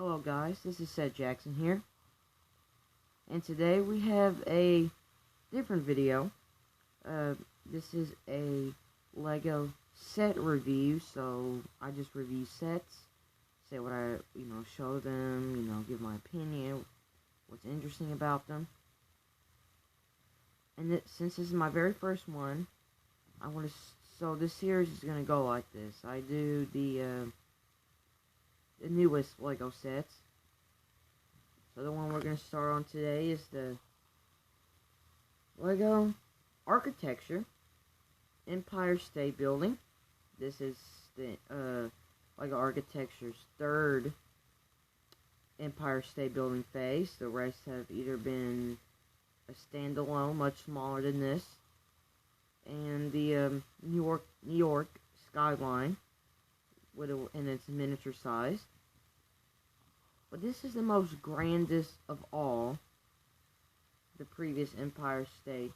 Hello guys, this is Seth Jackson here, and today we have a different video. This is a Lego set review, so I just review sets, say what I, show them, give my opinion, what's interesting about them. And since this is my very first one, so this series is going to go like this. I do the newest Lego sets. So the one we're going to start on today is the Lego Architecture Empire State Building. This is the Lego Architecture's third Empire State Building phase. The rest have either been a standalone, much smaller than this, and the New York skyline in its miniature size. But this is the most grandest of all the previous Empire State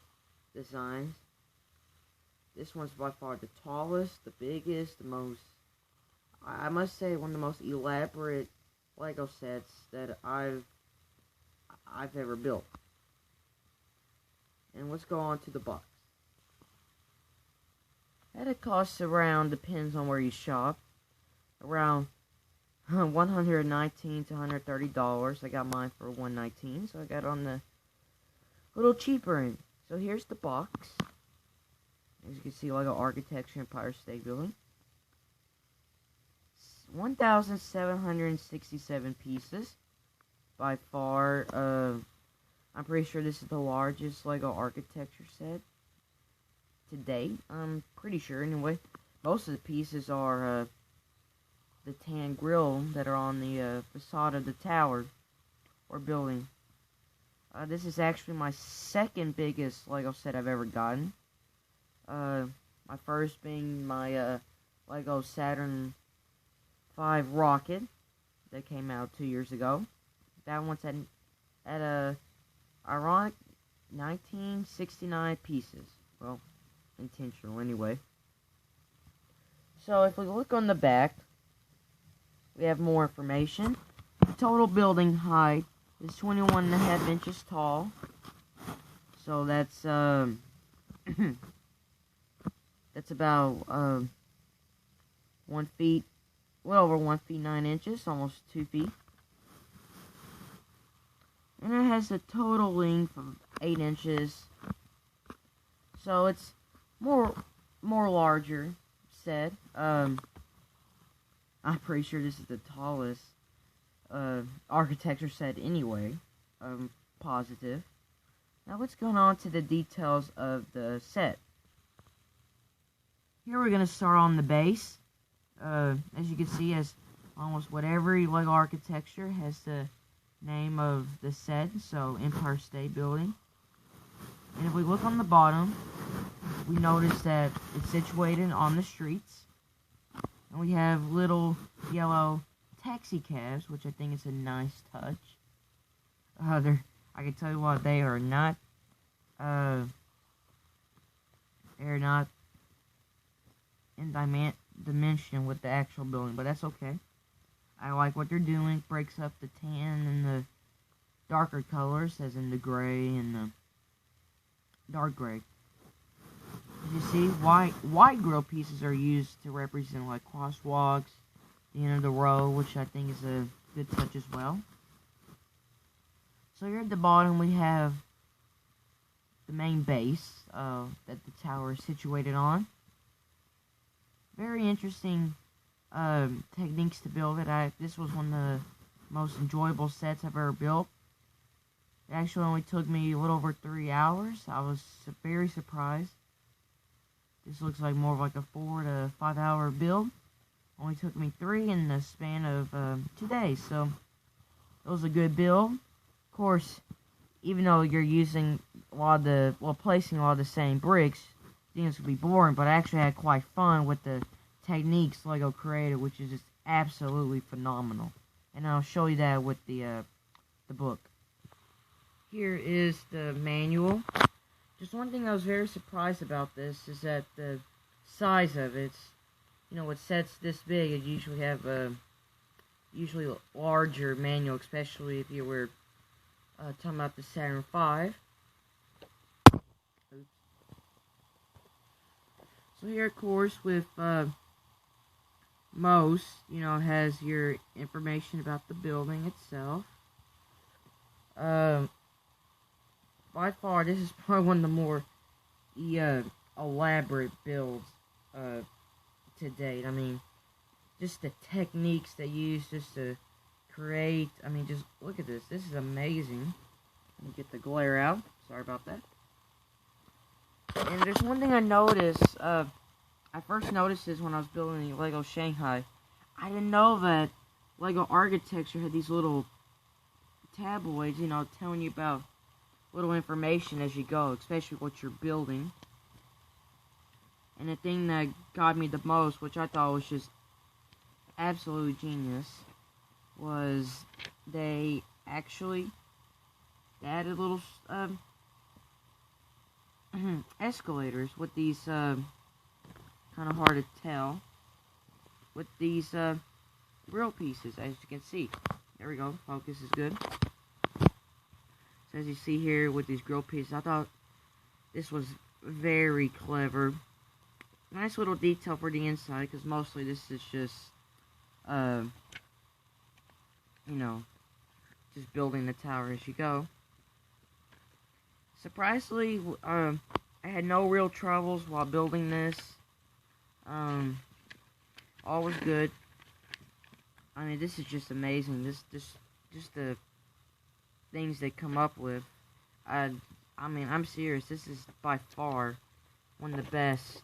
designs. This one's by far the tallest, the biggest, the most, I must say, one of the most elaborate Lego sets that I've ever built. And let's go on to the box. And it costs around, depends on where you shop, around $119 to $130. I got mine for $119, so I got on the little cheaper end. So here's the box. As you can see, Lego Architecture Empire State Building. 1,767 pieces. By far, I'm pretty sure this is the largest Lego Architecture set to date. I'm pretty sure, anyway. Most of the pieces are the tan grill that are on the facade of the tower or building. This is actually my second biggest Lego set I've ever gotten. My first being my Lego Saturn V rocket that came out 2 years ago. That one's at a ironic 1969 pieces. Well, intentional anyway. So if we look on the back, we have more information. Total building height is 21.5 inches tall. So that's that's about 1 feet, well over 1 feet 9 inches, almost 2 feet. And it has a total length of 8 inches. So it's more larger set. I'm pretty sure this is the tallest architecture set anyway. Positive. Now let's go on to the details of the set. Here we're going to start on the base. As you can see, as almost whatever Lego Architecture has the name of the set, so Empire State Building. And if we look on the bottom, we notice that it's situated on the streets. And we have little yellow taxi cabs, which I think is a nice touch. I can tell you what, they are not, they're not in dimension with the actual building, but that's okay. I like what they're doing. Breaks up the tan and the darker colors, as in the gray and the dark gray. As you see, white grill pieces are used to represent like crosswalks, the end of the row, which I think is a good touch as well. So here at the bottom we have the main base that the tower is situated on. Very interesting techniques to build it. This was one of the most enjoyable sets I've ever built. It actually only took me a little over 3 hours. I was very surprised. This looks like more of like a 4 to 5 hour build. Only took me 3 in the span of 2 days. So it was a good build. Of course, even though you're using placing a lot of the same bricks, I think it's gonna be boring. But I actually had quite fun with the techniques Lego created, which is just absolutely phenomenal. And I'll show you that with the book. Here is the manual. Just one thing I was very surprised about this is that the size of it, with sets this big, it usually have usually larger manual, especially if you were talking about the Saturn V. So here, of course, with most, has your information about the building itself. By far, this is probably one of the more elaborate builds to date. I mean, just the techniques they use just to create. I mean, just look at this. This is amazing. Let me get the glare out. Sorry about that. And there's one thing I noticed. I first noticed this when I was building Lego Shanghai. I didn't know that Lego Architecture had these little tabloids, telling you about little information as you go, especially what you're building. And the thing that got me the most, which I thought was just absolutely genius, was they actually added little escalators with these kind of hard to tell, with these grill pieces, as you can see. There we go, focus is good. So as you see here with these grill pieces, I thought this was very clever. Nice little detail for the inside, because mostly this is just, just building the tower as you go. Surprisingly, I had no real troubles while building this. All was good. I mean, this is just amazing. Just the things they come up with. I mean, I'm serious. This is by far one of the best,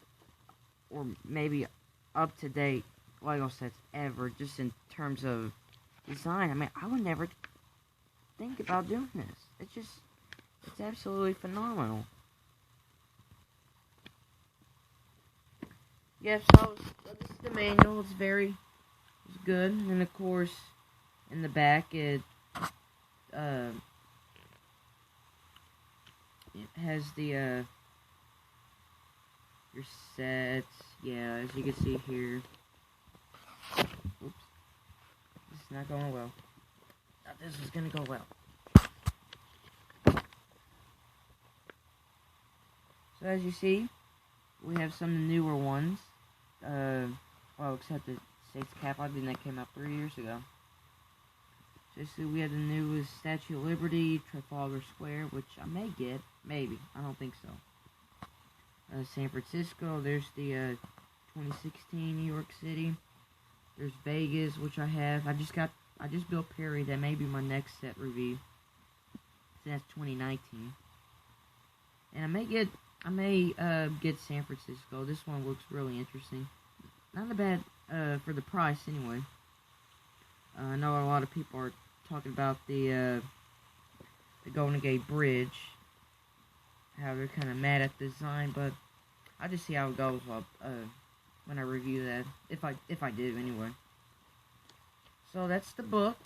or maybe up to date Lego sets ever. Just in terms of design. I mean, I would never think about doing this. It's absolutely phenomenal. Yes, so this is the manual. It's good, and of course, in the back it has the your sets. Yeah, as you can see here. Oops, this is not going well. Thought this was gonna go well. So as you see, we have some of the newer ones. Well, except the States Capitol, I think that came out 3 years ago. So see, we have the newest Statue of Liberty, Trafalgar Square, which I may get, maybe, I don't think so. San Francisco, there's the 2016 New York City. There's Vegas, which I have. I just built Perry. That may be my next set review. So that's 2019. And I may get San Francisco. This one looks really interesting. Not bad for the price anyway. I know a lot of people are talking about the Golden Gate Bridge, how they're kind of mad at the design, but I'll just see how it goes when I review that, if I do anyway. So that's the book.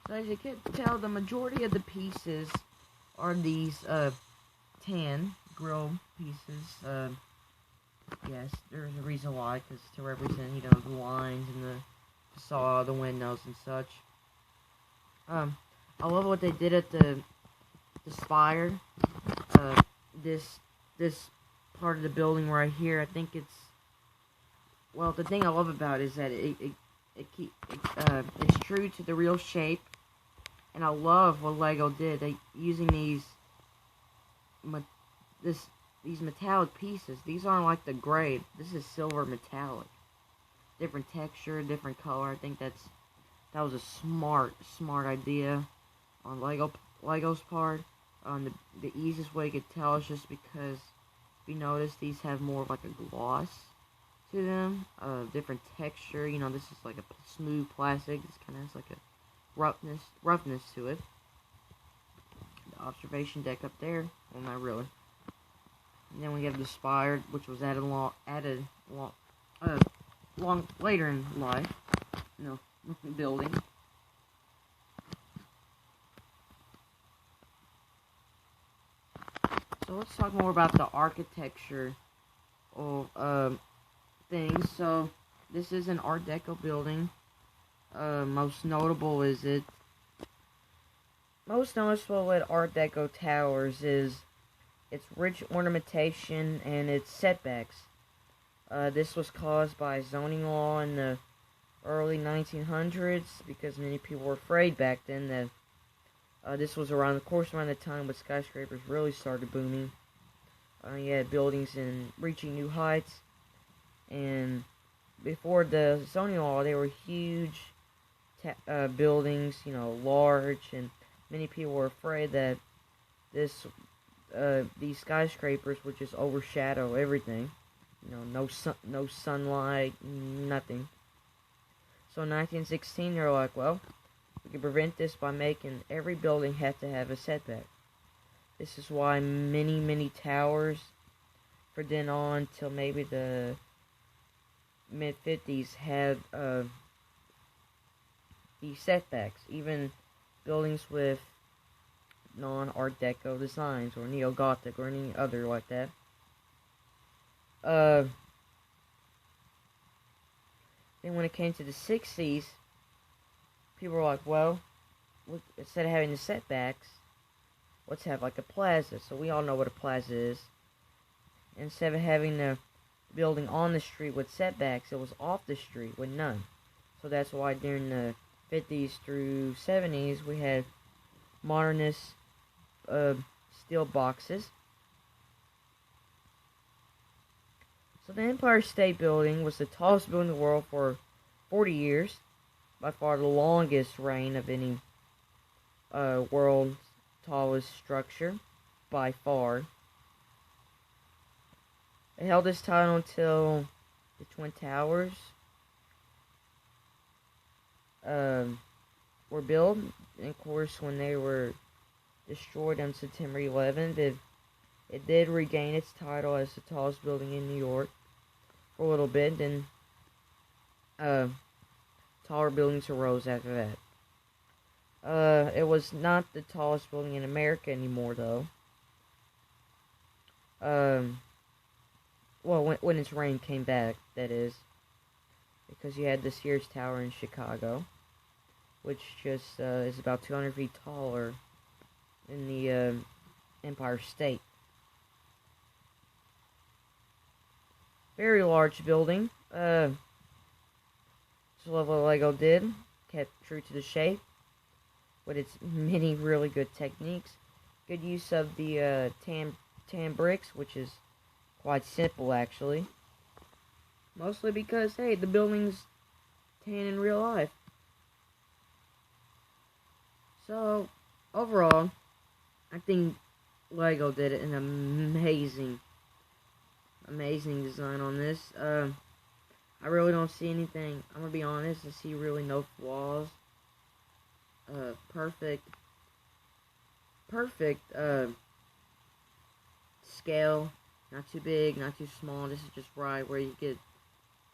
So as you can tell, the majority of the pieces are these tan grill pieces. Yes, there's a reason why, because to represent, the lines and the facade, the windows and such. I love what they did at the Spire. This part of the building right here, I think it's, well, the thing I love about it is that it's true to the real shape, and I love what Lego did. They using these metallic pieces. These aren't like the gray. This is silver metallic. Different texture, different color. I think that was a smart idea on Lego's part. The easiest way you could tell is just because, if you notice, these have more of like a gloss to them. Different texture. This is like a smooth plastic. This kind of has like a roughness to it. The observation deck up there. Well, not really. And then we have the Spire, which was added long later in life. Building. So let's talk more about the architecture of things. So this is an Art Deco building. Most noticeable with Art Deco towers is its rich ornamentation and its setbacks. This was caused by zoning law in the early 1900s because many people were afraid back then that this was around the time when skyscrapers really started booming. You had buildings reaching new heights, and before the zoning law, they were huge buildings, large, and many people were afraid that these skyscrapers would just overshadow everything. No sunlight, nothing. So in 1916, they were like, well, we can prevent this by making every building have to have a setback. This is why many towers, from then on till maybe the mid-50s, had these setbacks. Even buildings with non-Art Deco designs or Neo-Gothic or any other like that. Then when it came to the 60s, people were like, well, instead of having the setbacks, let's have like a plaza. So we all know what a plaza is. Instead of having the building on the street with setbacks, it was off the street with none. So that's why during the 50s through 70s, we had modernist steel boxes. So the Empire State Building was the tallest building in the world for 40 years. By far the longest reign of any world's tallest structure. By far. It held this title until the Twin Towers were built. And of course, when they were destroyed on September 11th, it did regain its title as the tallest building in New York for a little bit. Then taller buildings arose after that. It was not the tallest building in America anymore, though. Well, when its reign came back, that is. Because you had the Sears Tower in Chicago, which just is about 200 feet taller than the Empire State. Very large building. Just love what Lego did. Kept true to the shape with its many really good techniques. Good use of the tan bricks, which is quite simple actually. Mostly because, hey, the building's tan in real life. So, overall, I think Lego did an amazing design on this. I really don't see anything, I'm gonna be honest, I see really no flaws. Perfect scale, not too big, not too small. This is just right where you get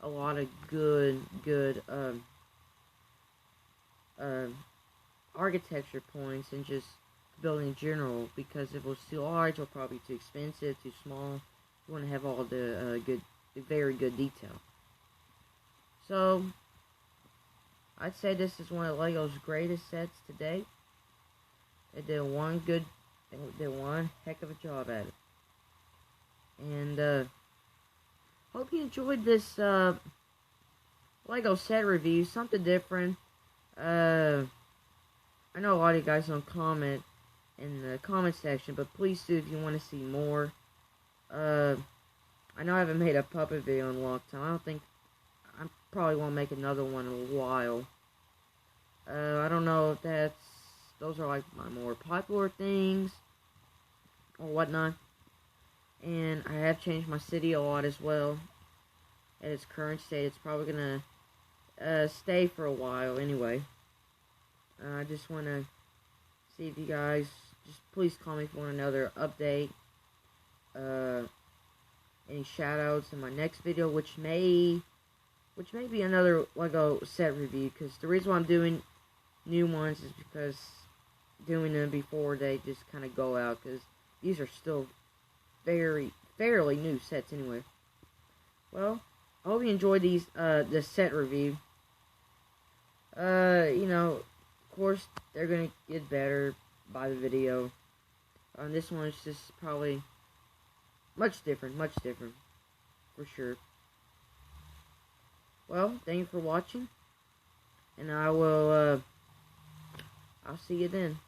a lot of good architecture points and just building in general, because if it was too large, it would probably be too expensive, too small. You want to have all the very good detail. So, I'd say this is one of Lego's greatest sets to date. They did one heck of a job at it. And, hope you enjoyed this, Lego set review, something different. I know a lot of you guys don't comment in the comment section, but please do if you want to see more. I know I haven't made a puppet video in a long time. I probably won't make another one in a while. I don't know if those are like my more popular things or whatnot. And I have changed my city a lot as well. At its current state, it's probably gonna stay for a while anyway. I just want to see if you guys just please call me for another update. Any shoutouts in my next video, which may be another Lego set review, because the reason why I'm doing new ones is because doing them before they just kind of go out, because these are still fairly new sets anyway. Well, I hope you enjoyed this set review. You know, of course, they're gonna get better by the video. This one is just probably much different, for sure. Well, thank you for watching, and I'll see you then.